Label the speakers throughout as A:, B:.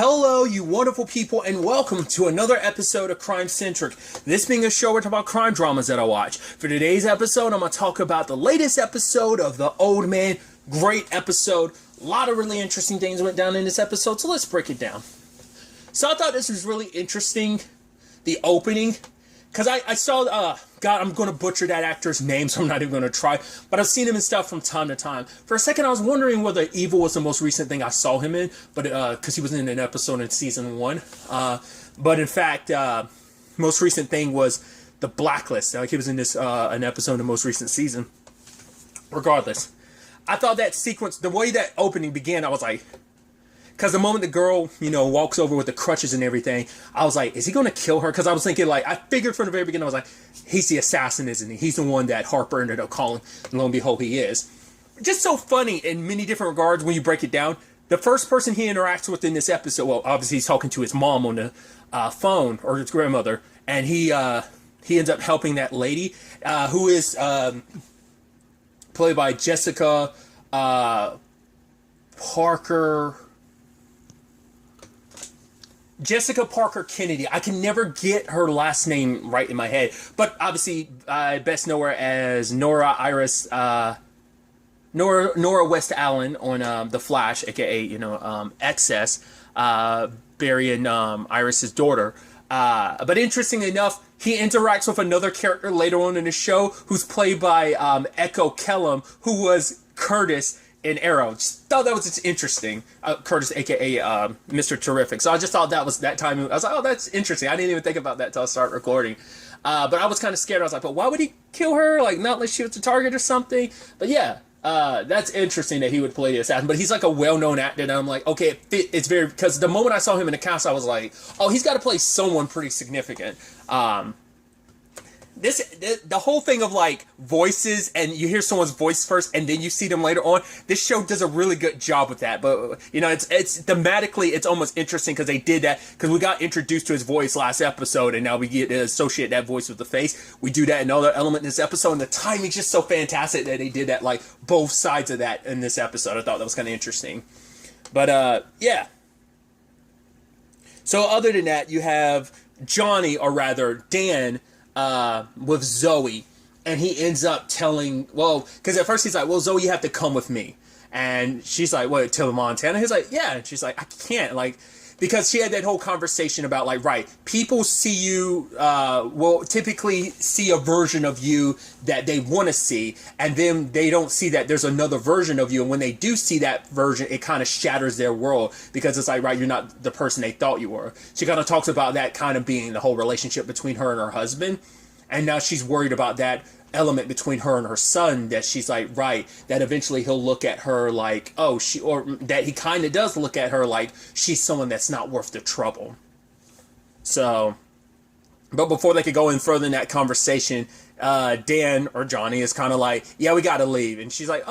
A: Hello, you wonderful people, and welcome to another episode of Crime Centric. This being a show where I talk about crime dramas that I watch. For today's episode, I'm going to talk about the latest episode of The Old Man. Great episode. A lot of really interesting things went down in this episode, so let's break it down. So I thought this was really interesting, the opening, because I saw, God, I'm going to butcher that actor's name, so I'm not even going to try, but I've seen him in stuff from time to time. For a second, I was wondering whether Evil was the most recent thing I saw him in, but because he was in an episode in season 1. But in fact, most recent thing was The Blacklist. Like he was in this an episode in the most recent season. Regardless, I thought that sequence, the way that opening began, I was like, because the moment the girl, walks over with the crutches and everything, I was like, is he going to kill her? Because I was thinking, like, I figured from the very beginning, I was like, he's the assassin, isn't he? He's the one that Harper ended up calling, and lo and behold, he is. Just so funny in many different regards when you break it down. The first person he interacts with in this episode, well, obviously he's talking to his mom on the phone, or his grandmother, and he ends up helping that lady, who is played by Jessica Parker Kennedy. I can never get her last name right in my head, but obviously I best know her as Nora West Allen on The Flash, aka Excess, Barry and Iris's daughter. But interestingly enough, he interacts with another character later on in the show, who's played by Echo Kellum, who was Curtis in Arrow. Just thought that was just interesting. Curtis, aka Mr. Terrific. So I just thought that was that time. I was like, oh, that's interesting. I didn't even think about that until I started recording. But I was kind of scared. I was like, but why would he kill her? Like, not like she was the target or something? But yeah, that's interesting that he would play the assassin. But he's like a well-known actor, and I'm like, okay, it's very, because the moment I saw him in the cast, I was like, oh, he's got to play someone pretty significant. The whole thing of like voices, and you hear someone's voice first and then you see them later on, this show does a really good job with that. But it's thematically, it's almost interesting because they did that, because we got introduced to his voice last episode, and now we get to associate that voice with the face. We do that in another element in this episode, and the timing's just so fantastic that they did that, like both sides of that in this episode. I thought that was kind of interesting. But yeah. So other than that, you have Johnny, or rather Dan, with Zoe, and he ends up telling, because at first he's like, well, Zoe, you have to come with me, and she's like, what, to Montana? He's like, yeah, and she's like, I can't, like, because she had that whole conversation about, like, right, people see you, will typically see a version of you that they want to see, and then they don't see that there's another version of you, and when they do see that version, it kind of shatters their world, because it's like, right, you're not the person they thought you were. She kind of talks about that kind of being the whole relationship between her and her husband, and now she's worried about that element between her and her son, that she's like, right, that eventually he'll look at her like, oh, or that he kind of does look at her like she's someone that's not worth the trouble. So, but before they could go in further in that conversation, Dan, or Johnny, is kind of like, yeah, we gotta leave. And she's like,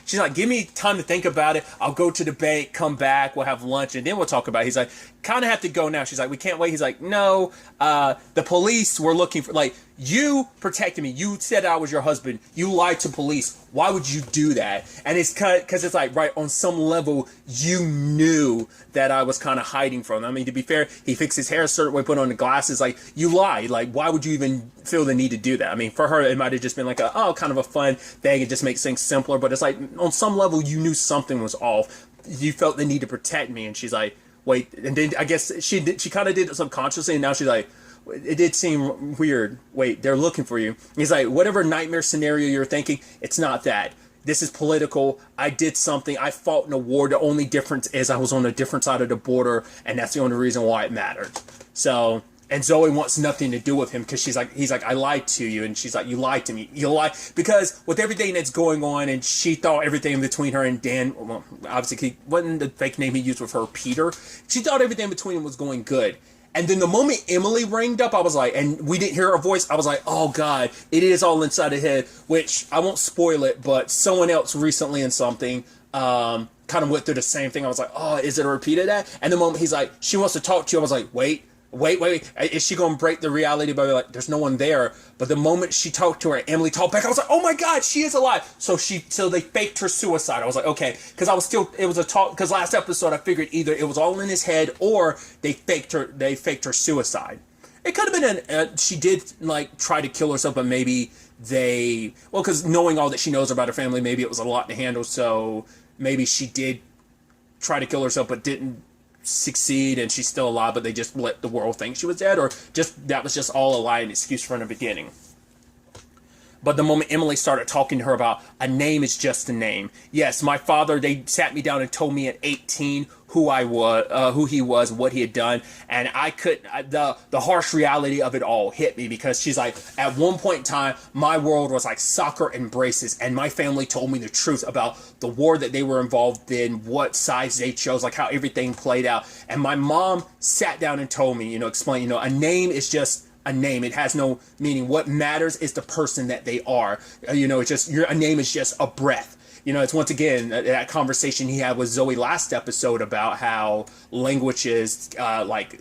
A: she's like, give me time to think about it. I'll go to the bank, come back, we'll have lunch, and then we'll talk about it. He's like, kind of have to go now. She's like, we can't wait. He's like, no, the police were looking for, like, you protected me. You said I was your husband. You lied to police. Why would you do that? And it's because it's like, right, on some level, you knew that I was kind of hiding from them. I mean, to be fair, he fixed his hair a certain way, put on the glasses. Like, you lied. Like, why would you even feel the need to do that? I mean, for her, it might have just been like kind of a fun thing. It just makes things simpler. But it's like, on some level, you knew something was off. You felt the need to protect me. And she's like, wait. And then I guess she kind of did it subconsciously. And now she's like, it did seem weird. Wait, they're looking for you. He's like, whatever nightmare scenario you're thinking, it's not that. This is political. I did something. I fought in a war. The only difference is I was on a different side of the border, and that's the only reason why it mattered. So, and Zoe wants nothing to do with him, because he's like, I lied to you, and she's like, you lied to me. You lied, because with everything that's going on, and she thought everything between her and Dan, well, obviously, he wasn't the fake name he used with her, Peter. She thought everything between them was going good. And then the moment Emily rang up, I was like, and we didn't hear her voice, I was like, oh God, it is all inside her head, which I won't spoil it, but someone else recently in something kind of went through the same thing. I was like, oh, is it a repeat of that? And the moment he's like, she wants to talk to you, I was like, wait, wait, is she going to break the reality by like, there's no one there? But the moment she talked to her, Emily talked back, I was like, oh my God, she is alive. So they faked her suicide. I was like, okay, because it was a talk, because last episode I figured either it was all in his head or they faked her suicide. It could have been she did like try to kill herself, but maybe because knowing all that she knows about her family, maybe it was a lot to handle. So maybe she did try to kill herself, but didn't succeed, and she's still alive, but they just let the world think she was dead, or just that was just all a lie, an excuse from the beginning. But the moment Emily started talking to her about a name is just a name. Yes, my father, they sat me down and told me at 18 who I was, who he was, what he had done. And the harsh reality of it all hit me, because she's like, at one point in time, my world was like soccer and braces. And my family told me the truth about the war that they were involved in, what sides they chose, like how everything played out. And my mom sat down and told me, explain, a name is just a name. It has no meaning. What matters is the person that they are. It's just a name is just a breath. It's once again that conversation he had with Zoe last episode about how language is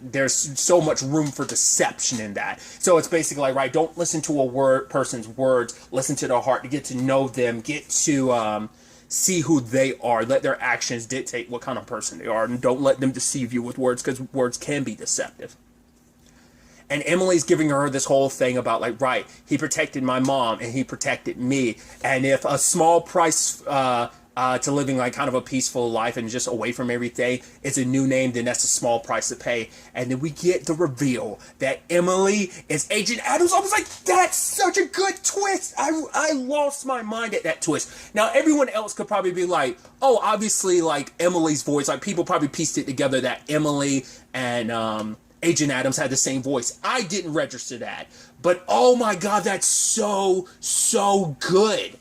A: there's so much room for deception in that. So it's basically like, right, don't listen to person's words, listen to their heart to get to know them, get to see who they are, let their actions dictate what kind of person they are, and don't let them deceive you with words, because words can be deceptive. And Emily's giving her this whole thing about like, right, he protected my mom and he protected me. And if a small price to living like kind of a peaceful life and just away from everything is a new name, then that's a small price to pay. And then we get the reveal that Emily is Agent Adams. I was like, that's such a good twist. I lost my mind at that twist. Now, everyone else could probably be like, oh, obviously like Emily's voice, like people probably pieced it together that Emily and Agent Adams had the same voice. I didn't register that. But oh my God, that's so good.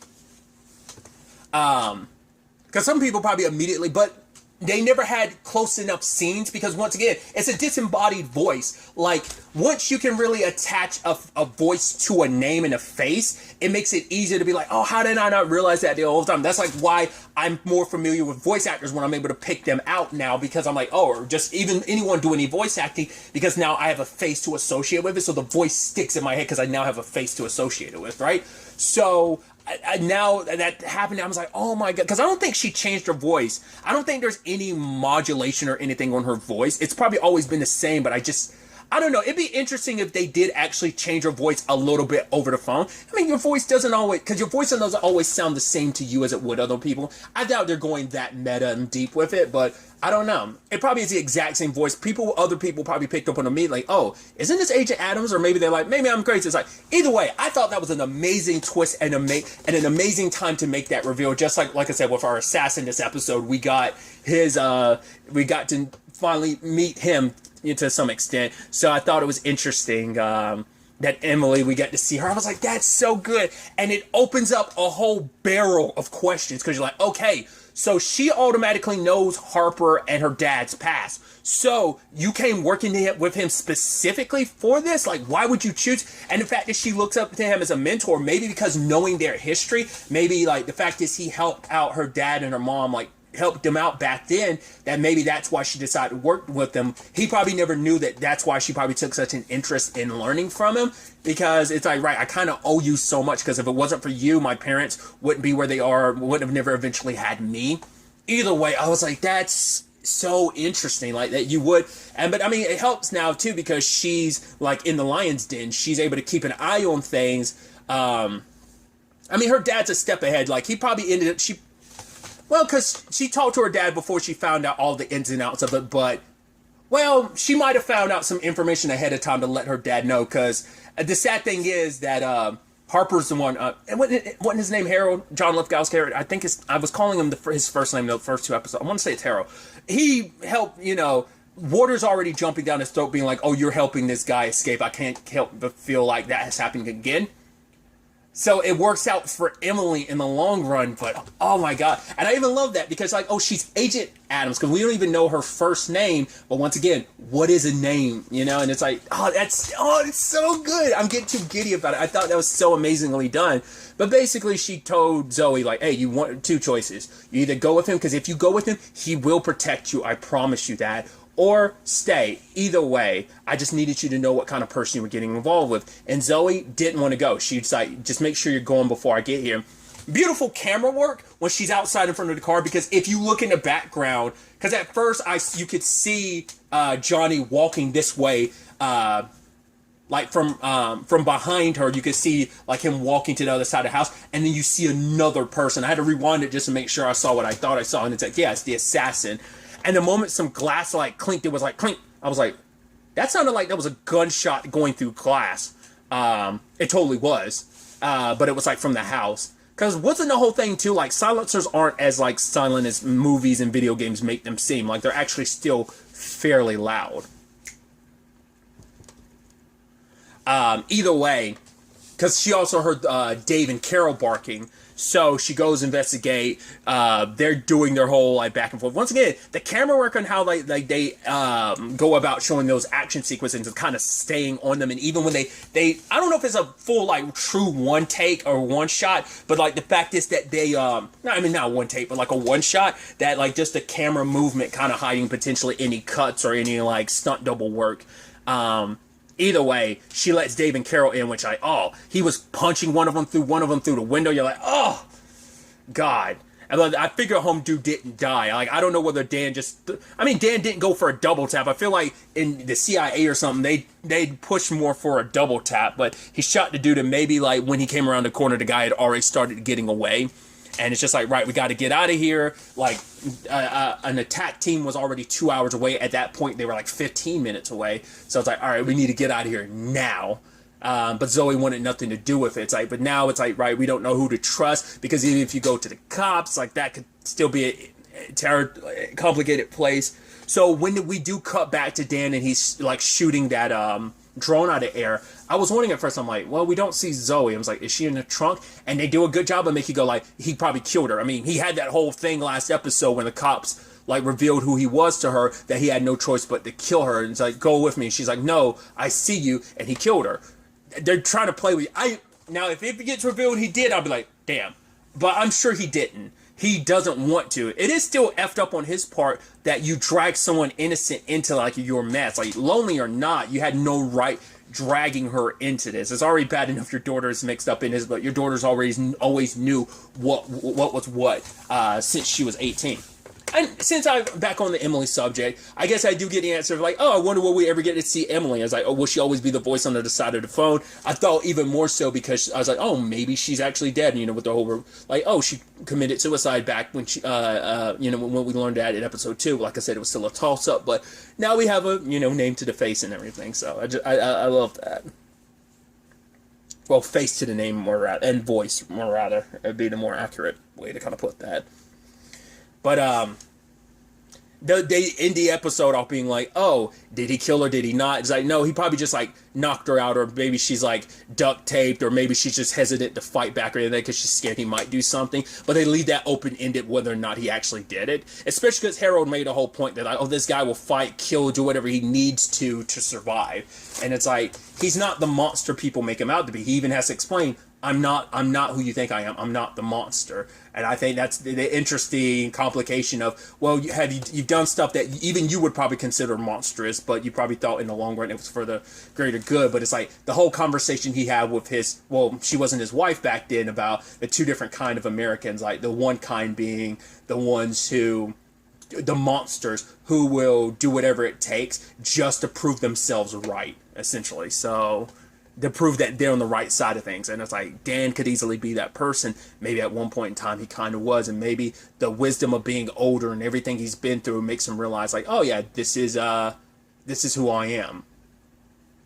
A: Because some people probably immediately, but they never had close enough scenes, because once again, it's a disembodied voice. Like, once you can really attach a voice to a name and a face, it makes it easier to be like, oh, how did I not realize that the whole time? That's like why I'm more familiar with voice actors when I'm able to pick them out now, because I'm like, oh, or just even anyone do any voice acting, because now I have a face to associate with it, so the voice sticks in my head because I now have a face to associate it with, right? So now that happened, I was like, oh my God, because I don't think she changed her voice. I don't think there's any modulation or anything on her voice. It's probably always been the same, but I don't know. It'd be interesting if they did actually change her voice a little bit over the phone. I mean, your voice doesn't always, because your voice doesn't always sound the same to you as it would other people. I doubt they're going that meta and deep with it, but I don't know. It probably is the exact same voice. Other people probably picked up on me like, oh, isn't this Agent Adams? Or maybe they're like, maybe I'm crazy. It's like, either way, I thought that was an amazing twist and an amazing time to make that reveal. Just like I said, with our assassin this episode, we got to finally meet him to some extent. So I thought it was interesting that Emily, we get to see her. I was like, that's so good. And it opens up a whole barrel of questions, because you're like, okay, so she automatically knows Harper and her dad's past. So you came working with him specifically for this? Like, why would you choose? And the fact that she looks up to him as a mentor, maybe because knowing their history, maybe like the fact is he helped out her dad and her mom, like helped them out back then, that maybe that's why she decided to work with them. He probably never knew that's why she probably took such an interest in learning from him, because it's like, right, I kind of owe you so much, because if it wasn't for you, my parents wouldn't be where they are, wouldn't have never eventually had me. Either way, I was like, that's so interesting, like that you would. But I mean, it helps now too, because she's like in the lion's den, she's able to keep an eye on things. I mean, her dad's a step ahead. Like, he probably ended up, because she talked to her dad before she found out all the ins and outs of it, but, well, she might have found out some information ahead of time to let her dad know, because the sad thing is that Harper's the one, and wasn't his name Harold? John Lithgow's character? I think I was calling him his first name the first two episodes. I want to say it's Harold. He helped, Water's already jumping down his throat being like, oh, you're helping this guy escape. I can't help but feel like that has happened again. So it works out for Emily in the long run, but oh my God. And I even love that, because like, oh, she's Agent Adams, because we don't even know her first name, but once again, what is a name, And it's like, it's so good. I'm getting too giddy about it. I thought that was so amazingly done. But basically she told Zoe like, hey, you want two choices. You either go with him, because if you go with him, he will protect you. I promise you that. or stay. Either way, I just needed you to know what kind of person you were getting involved with. And Zoe didn't want to go. She'd like, just make sure you're going before I get here. Beautiful camera work when she's outside in front of the car, because if you look in the background, because at first you could see Johnny walking this way, like from behind her, you could see like him walking to the other side of the house, and then you see another person. I had to rewind it just to make sure I saw what I thought I saw, and it's like, yeah, it's the assassin. And the moment some glass like clinked, it was like clink. I was like, that sounded like that was a gunshot going through glass. It totally was, but it was like from the house. Because wasn't the whole thing too, like, silencers aren't as, like, silent as movies and video games make them seem. Like, they're actually still fairly loud. Either way, because she also heard Dave and Carol barking, so she goes investigate. They're doing their whole, like, back and forth. Once again, the camera work on how they go about showing those action sequences and kind of staying on them, and even when they I don't know if it's a full, like, true one take or one shot, but, like, the fact is that they not one take, but like a one shot, that, like, just the camera movement kind of hiding potentially any cuts or any, like, stunt double work. Either way, she lets Dave and Carol in, which he was punching one of them through the window. You're like, oh, God. And I figure home dude didn't die. Like, I don't know whether Dan Dan didn't go for a double tap. I feel like in the CIA or something, they push more for a double tap, but he shot the dude, and maybe, like, when he came around the corner, the guy had already started getting away. And it's just like, right, we got to get out of here. Like, an attack team was already 2 hours away. At that point, they were like 15 minutes away. So it's like, all right, we need to get out of here now. But Zoe wanted nothing to do with it. It's like, but now it's like, right, we don't know who to trust, because even if you go to the cops, like, that could still be a complicated place. So when we do cut back to Dan and he's like shooting that drone out of air, I was wondering at first, I'm like, well, we don't see Zoe. I was like, is she in the trunk? And they do a good job of making you go like, he probably killed her. I mean, he had that whole thing last episode when the cops like revealed who he was to her, that he had no choice but to kill her. And it's like, go with me. And she's like, no, I see you. And he killed her. They're trying to play with you. Now, if it gets revealed he did, I'll be like, damn. But I'm sure he didn't. He doesn't want to. It is still effed up on his part that you drag someone innocent into like your mess. Like, lonely or not, you had no right dragging her into this. It's already bad enough your daughter is mixed up in this, but your daughter's always knew what was what since she was 18. And since I'm back on the Emily subject, I guess I do get the answer of like, oh, I wonder will we ever get to see Emily? I was like, oh, will she always be the voice on the other side of the phone? I thought even more so because I was like, oh, maybe she's actually dead. And, with the whole, like, oh, she committed suicide back when she, when we learned that in episode 2. Like I said, it was still a toss-up, but now we have a, name to the face and everything. So I love that. Well, face to the name more and voice more rather. It'd be the more accurate way to kind of put that. But they end the episode off being like, oh, did he kill her? Did he not? It's like, no, he probably just like knocked her out, or maybe she's like duct taped, or maybe she's just hesitant to fight back or anything because she's scared he might do something. But they leave that open ended whether or not he actually did it. Especially because Harold made a whole point that like, oh, this guy will fight, kill, do whatever he needs to survive. And it's like, he's not the monster people make him out to be. He even has to explain, I'm not who you think I am. I'm not the monster. And I think that's the interesting complication of, well, you've done stuff that even you would probably consider monstrous, but you probably thought in the long run it was for the greater good. But it's like the whole conversation he had with she wasn't his wife back then, about the two different kind of Americans, like the one kind being the ones who, the monsters who will do whatever it takes just to prove themselves right, essentially. So, to prove that they're on the right side of things. And it's like, Dan could easily be that person. Maybe at one point in time he kind of was, and maybe the wisdom of being older and everything he's been through makes him realize like, oh yeah, this is who I am.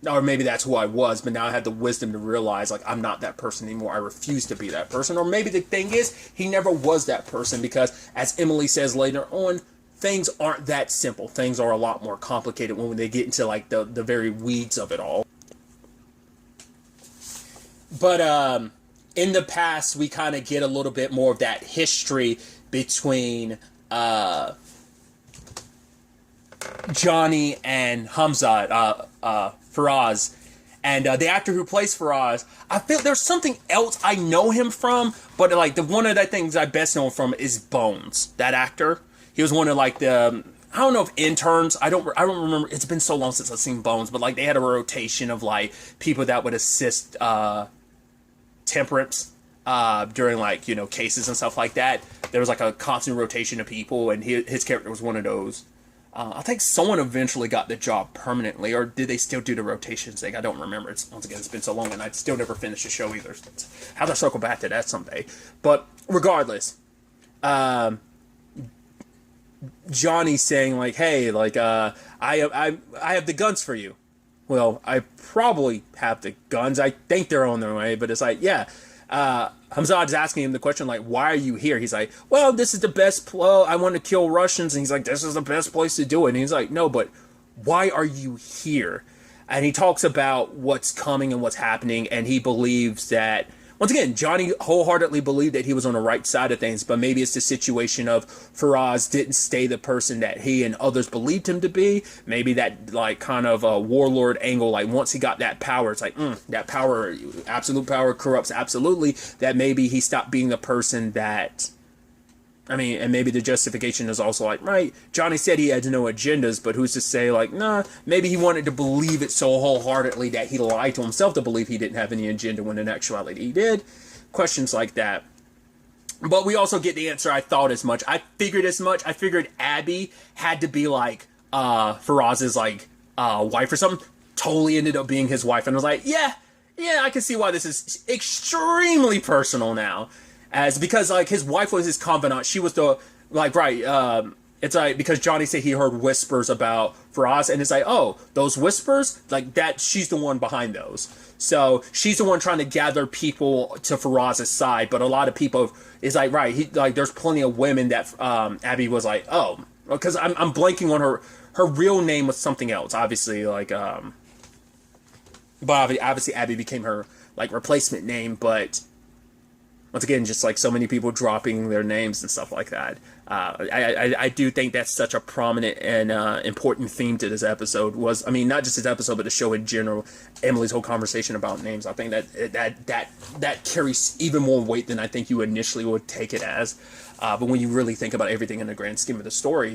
A: Or maybe that's who I was, but now I have the wisdom to realize like, I'm not that person anymore. I refuse to be that person. Or maybe the thing is, he never was that person, because as Emily says later on, things aren't that simple. Things are a lot more complicated when they get into like the very weeds of it all. But in the past, we kind of get a little bit more of that history between Johnny and Hamza, Faraz. And the actor who plays Faraz, I feel there's something else I know him from, but like one of the things I best know him from is Bones. That actor. He was one of like the I don't know if interns. I don't remember. It's been so long since I've seen Bones, but like they had a rotation of like people that would assist Temperance during like cases and stuff like that. There was like a constant rotation of people, and his character was one of those. I think someone eventually got the job permanently, or did they still do the rotations thing? I don't remember. Once again, it's been so long, and I still never finished the show either. Have to circle back to that someday. But regardless, Johnny saying like, "Hey, like, I have the guns for you." Well, I probably have the guns. I think they're on their way, but it's like, yeah. Hamzad is asking him the question, like, why are you here? He's like, well, this is the best, I want to kill Russians. And he's like, this is the best place to do it. And he's like, no, but why are you here? And he talks about what's coming and what's happening. And he believes that, once again, Johnny wholeheartedly believed that he was on the right side of things, but maybe it's the situation of Faraz didn't stay the person that he and others believed him to be. Maybe that like kind of a warlord angle, like once he got that power, it's like, that power, absolute power corrupts absolutely, that maybe he stopped being the person that, and maybe the justification is also like, right, Johnny said he had no agendas, but who's to say, like, nah, maybe he wanted to believe it so wholeheartedly that he lied to himself to believe he didn't have any agenda when in actuality he did. Questions like that. But we also get the answer, I thought as much. I figured as much. I figured Abby had to be, like, Faraz's, like, wife or something. Totally ended up being his wife. And I was like, yeah, I can see why this is extremely personal now. Because like his wife was his confidant, she was the like it's like because Johnny said he heard whispers about Faraz, and it's like, oh, those whispers, like that, she's the one behind those. So she's the one trying to gather people to Faraz's side, but a lot of people is like, right, there's plenty of women that Abby was like, oh, because I'm blanking on her real name was something else, obviously, like but obviously Abby became her like replacement name, but. Once again, just like so many people dropping their names and stuff like that. I do think that's such a prominent and important theme to this episode was, not just this episode, but the show in general. Emily's whole conversation about names. I think that carries even more weight than I think you initially would take it as. But when you really think about everything in the grand scheme of the story,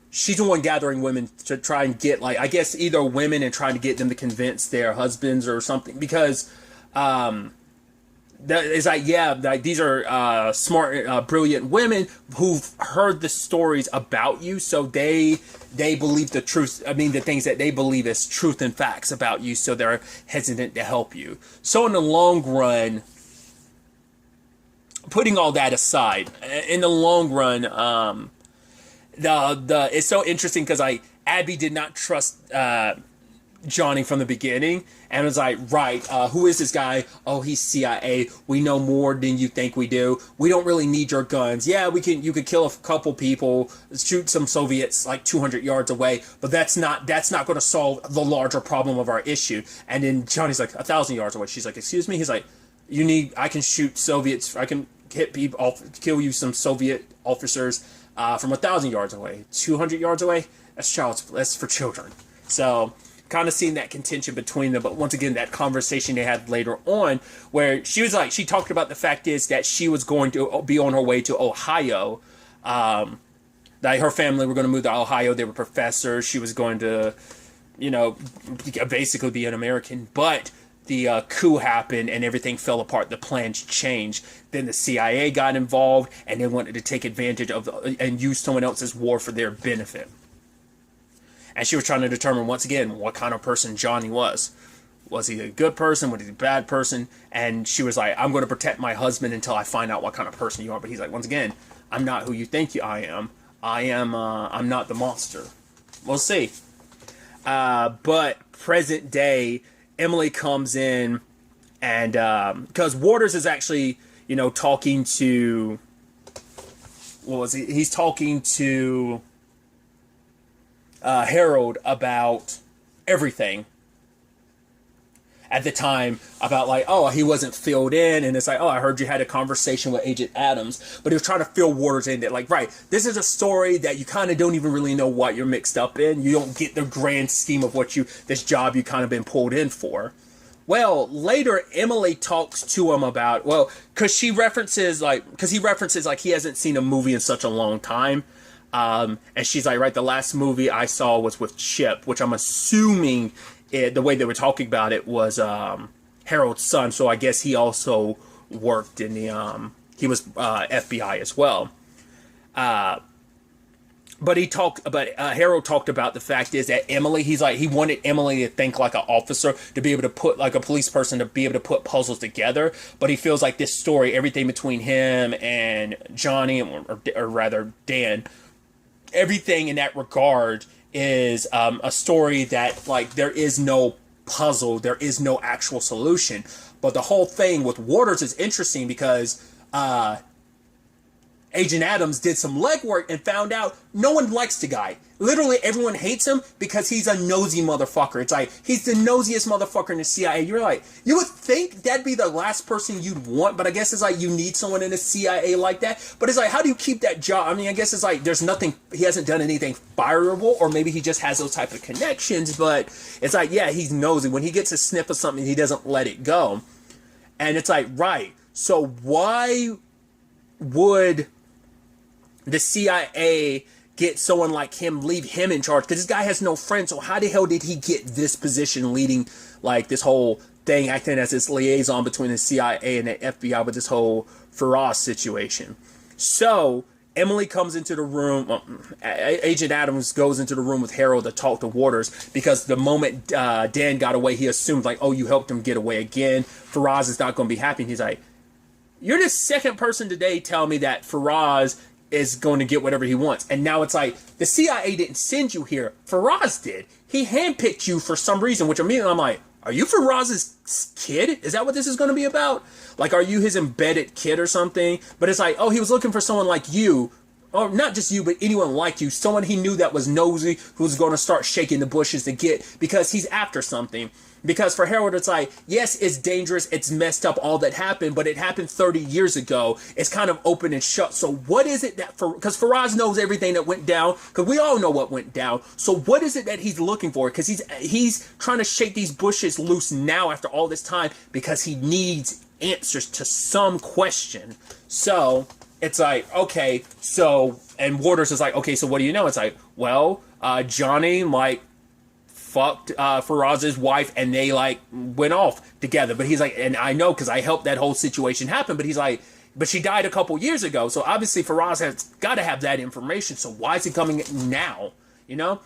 A: she's the one gathering women to try and get, like, I guess either women and trying to get them to convince their husbands or something, because it's like, yeah, like these are smart, brilliant women who've heard the stories about you, so they believe the truth. The things that they believe is truth and facts about you, so they're hesitant to help you. So in the long run, putting all that aside, in the long run, it's so interesting because Abby did not trust Johnny from the beginning, and was like, right, who is this guy? Oh, he's CIA. We know more than you think we do. We don't really need your guns. Yeah, you could kill a couple people, shoot some Soviets like 200 yards away, but that's not going to solve the larger problem of our issue. And then Johnny's like 1,000 yards away. She's like, excuse me? He's like, I can shoot Soviets. I can hit people, kill you some Soviet officers from 1,000 yards away. 200 yards away? That's for children. So kind of seeing that contention between them, but once again, that conversation they had later on, where she talked about the fact is that she was going to be on her way to Ohio. That her family were going to move to Ohio. They were professors. She was going to, basically be an American, but the coup happened and everything fell apart. The plans changed. Then the CIA got involved, and they wanted to take advantage of and use someone else's war for their benefit. And she was trying to determine, once again, what kind of person Johnny was. Was he a good person? Was he a bad person? And she was like, I'm going to protect my husband until I find out what kind of person you are. But he's like, once again, I'm not who you think I am. I'm not the monster. We'll see. But present day, Emily comes in, and because Waters is actually, talking to, what was he? He's talking to Harold about everything at the time, about like, oh, he wasn't filled in, and it's like, oh, I heard you had a conversation with Agent Adams, but he was trying to fill Waters in. That, like, right, this is a story that you kind of don't even really know what you're mixed up in. You don't get the grand scheme of this job you kind of been pulled in for. Well, later Emily talks to him about, well, because he references like he hasn't seen a movie in such a long time. And she's like, right, the last movie I saw was with Chip, which I'm assuming the way they were talking about it was Harold's son. So I guess he also worked in the he was FBI as well. But Harold talked about the fact is that Emily, he's like, he wanted Emily to think like an officer, to be able to put, like a police person, to be able to put puzzles together. But he feels like this story, everything between him and Johnny, or rather Dan, everything in that regard is a story that, like, there is no puzzle, there is no actual solution. But the whole thing with Waters is interesting because Agent Adams did some legwork and found out no one likes the guy. Literally everyone hates him because he's a nosy motherfucker. It's like, he's the nosiest motherfucker in the CIA. You're like, you would think that'd be the last person you'd want, but I guess it's like you need someone in the CIA like that. But it's like, how do you keep that job? I mean, I guess it's like there's nothing, he hasn't done anything fireable, or maybe he just has those type of connections, but it's like, yeah, he's nosy. When he gets a sniff of something, he doesn't let it go. And it's like, right, so why would the CIA get someone like him, leave him in charge? Because this guy has no friends, so how the hell did he get this position, leading like this whole thing, acting as this liaison between the CIA and the FBI with this whole Faraz situation? So Emily comes into the room, Agent Adams goes into the room with Harold to talk to Waters, because the moment Dan got away, he assumed like, oh, you helped him get away again, Faraz is not going to be happy. And he's like, you're the second person today tell me that Faraz is going to get whatever he wants. And now it's like, the CIA didn't send you here, Faraz did. He handpicked you for some reason, which immediately I'm like, are you Faraz's kid? Is that what this is going to be about? Like, are you his embedded kid or something? But it's like, oh, he was looking for someone like you, or not just you, but anyone like you, someone he knew that was nosy, who's going to start shaking the bushes to get, because he's after something. Because for Harold, it's like, yes, it's dangerous, it's messed up, all that happened, but it happened 30 years ago. It's kind of open and shut. So what is it that, because Faraz knows everything that went down, because we all know what went down. So what is it that he's looking for? Because he's trying to shake these bushes loose now after all this time, because he needs answers to some question. So it's like, okay, so, and Waters is like, okay, so what do you know? It's like, well, Johnny, like, fucked Faraz's wife, and they like went off together. But he's like, and I know because I helped that whole situation happen. But he's like, but she died a couple years ago, so obviously Faraz has got to have that information. So why is he coming now? You know,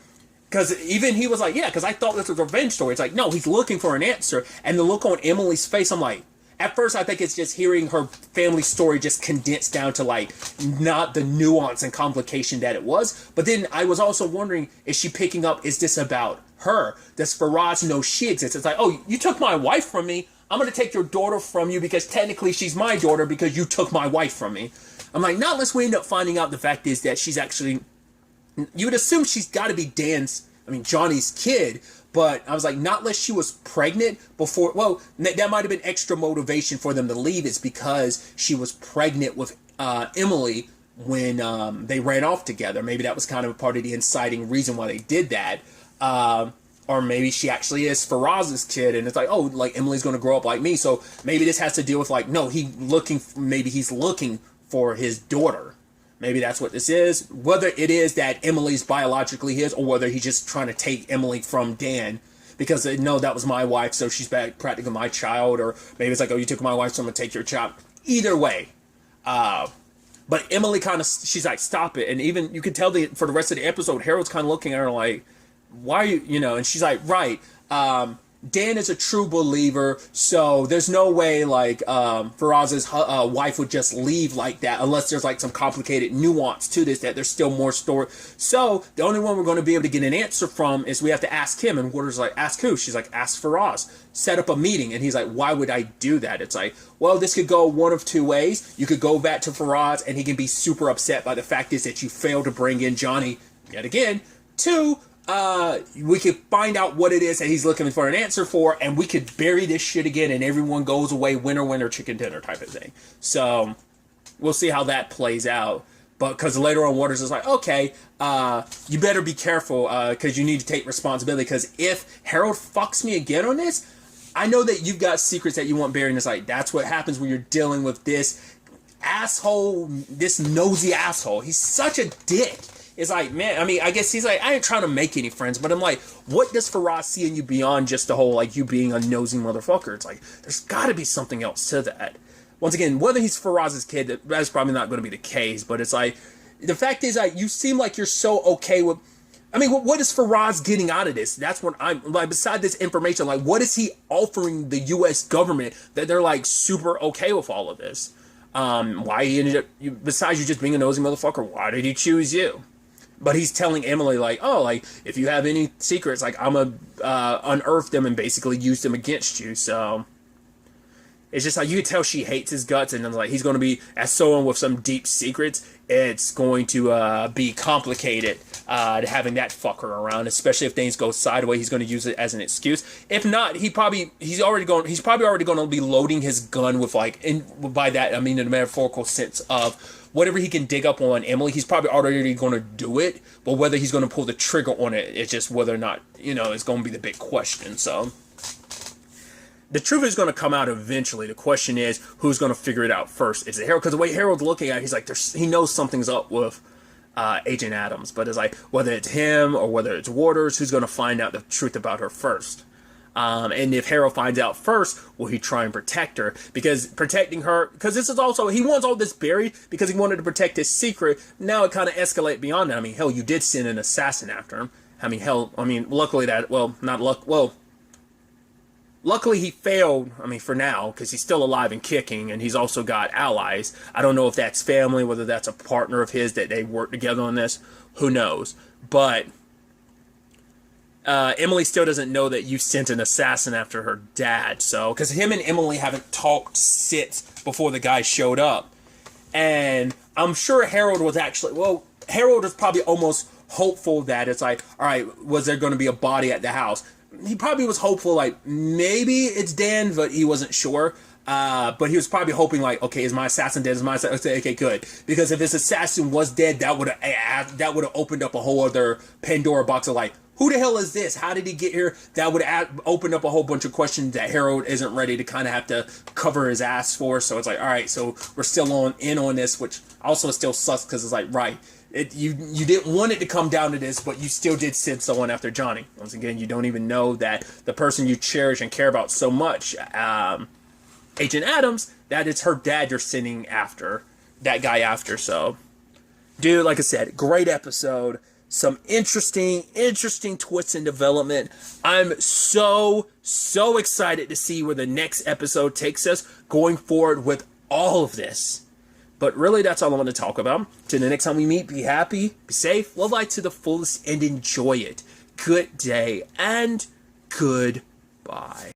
A: because even he was like, yeah, because I thought this was a revenge story. It's like, no, he's looking for an answer. And the look on Emily's face, I'm like, at first I think it's just hearing her family story just condensed down to like not the nuance and complication that it was. But then I was also wondering, is she picking up, is this about her? Does Faraz know she exists? It's like, oh, you took my wife from me, I'm going to take your daughter from you because technically she's my daughter because you took my wife from me. I'm like, not unless we end up finding out the fact is that she's actually, you would assume she's got to be Johnny's kid. But I was like, not unless she was pregnant before. Well, that might have been extra motivation for them to leave, is because she was pregnant with Emily when they ran off together. Maybe that was kind of a part of the inciting reason why they did that. Or maybe she actually is Faraz's kid, and it's like, oh, like Emily's going to grow up like me. So maybe this has to deal with like, no, maybe he's looking for his daughter. Maybe that's what this is. Whether it is that Emily's biologically his, or whether he's just trying to take Emily from Dan because no, that was my wife, so she's practically my child. Or maybe it's like, oh, you took my wife, so I'm going to take your child. Either way. But Emily kind of, she's like, stop it. And even, you can tell for the rest of the episode, Harold's kind of looking at her like, why are you, and she's like, right, Dan is a true believer, so there's no way like Faraz's wife would just leave like that unless there's like some complicated nuance to this, that there's still more story. So the only one we're going to be able to get an answer from is we have to ask him. And Waters like, ask who? She's like, ask Faraz. Set up a meeting. And he's like, why would I do that? It's like, well, this could go one of two ways. You could go back to Faraz and he can be super upset by the fact is that you failed to bring in Johnny yet again. Two, we could find out what it is that he's looking for an answer for, and we could bury this shit again, and everyone goes away winner, winner, chicken dinner type of thing. So we'll see how that plays out. But because later on, Waters is like, okay, you better be careful because you need to take responsibility. Because if Harold fucks me again on this, I know that you've got secrets that you want buried, and it's like, that's what happens when you're dealing with this asshole, this nosy asshole. He's such a dick. It's like, man, I mean, I guess he's like, I ain't trying to make any friends, but I'm like, what does Faraz see in you beyond just the whole, like, you being a nosy motherfucker? It's like, there's got to be something else to that. Once again, whether he's Faraz's kid, that's probably not going to be the case, but it's like, the fact is, like, you seem like you're so okay with, I mean, what is Faraz getting out of this? That's what I'm, like, beside this information, like, what is he offering the U.S. government that they're, like, super okay with all of this? Why he ended up, besides you just being a nosy motherfucker, why did he choose you? But he's telling Emily, like, oh, like, if you have any secrets, like, I'm going to unearth them and basically use them against you. So it's just like, you can tell she hates his guts, and then, like, he's going to be, as someone with some deep secrets, it's going to be complicated having that fucker around, especially if things go sideways. He's going to use it as an excuse. If not, he's probably already going to be loading his gun with, like, by that, I mean, in the metaphorical sense of, whatever he can dig up on Emily, he's probably already going to do it, but whether he's going to pull the trigger on it, it's just whether or not, it's going to be the big question. So the truth is going to come out eventually. The question is, who's going to figure it out first? Is it Harold? Because the way Harold's looking at it, he's like, he knows something's up with Agent Adams, but it's like, whether it's him or whether it's Waters, who's going to find out the truth about her first? And if Harold finds out first, will he try and protect her? Because protecting her, because this is also, he wants all this buried because he wanted to protect his secret. Now it kind of escalated beyond that. I mean, hell, you did send an assassin after him. I mean, hell, luckily luckily he failed, for now, because he's still alive and kicking, and he's also got allies. I don't know if that's family, whether that's a partner of his that they work together on this. Who knows? But Emily still doesn't know that you sent an assassin after her dad. So, because him and Emily haven't talked since before the guy showed up. And I'm sure Harold was probably almost hopeful that it's like, all right, was there going to be a body at the house? He probably was hopeful, like, maybe it's Dan, but he wasn't sure. But he was probably hoping, like, okay, is my assassin dead? Is my assassin? Okay, good. Because if his assassin was dead, that would have opened up a whole other Pandora box of, like, who the hell is this? How did he get here? That would open up a whole bunch of questions that Harold isn't ready to kind of have to cover his ass for. So it's like, all right, so we're still in on this, which also is still sus because it's like, right, you didn't want it to come down to this, but you still did send someone after Johnny. Once again, you don't even know that the person you cherish and care about so much, Agent Adams, that it's her dad you're sending after, that guy after. So, dude, like I said, great episode. Some interesting twists in development. I'm so excited to see where the next episode takes us going forward with all of this. But really, that's all I want to talk about. Till the next time we meet, be happy, be safe, live life to the fullest, and enjoy it. Good day, and goodbye.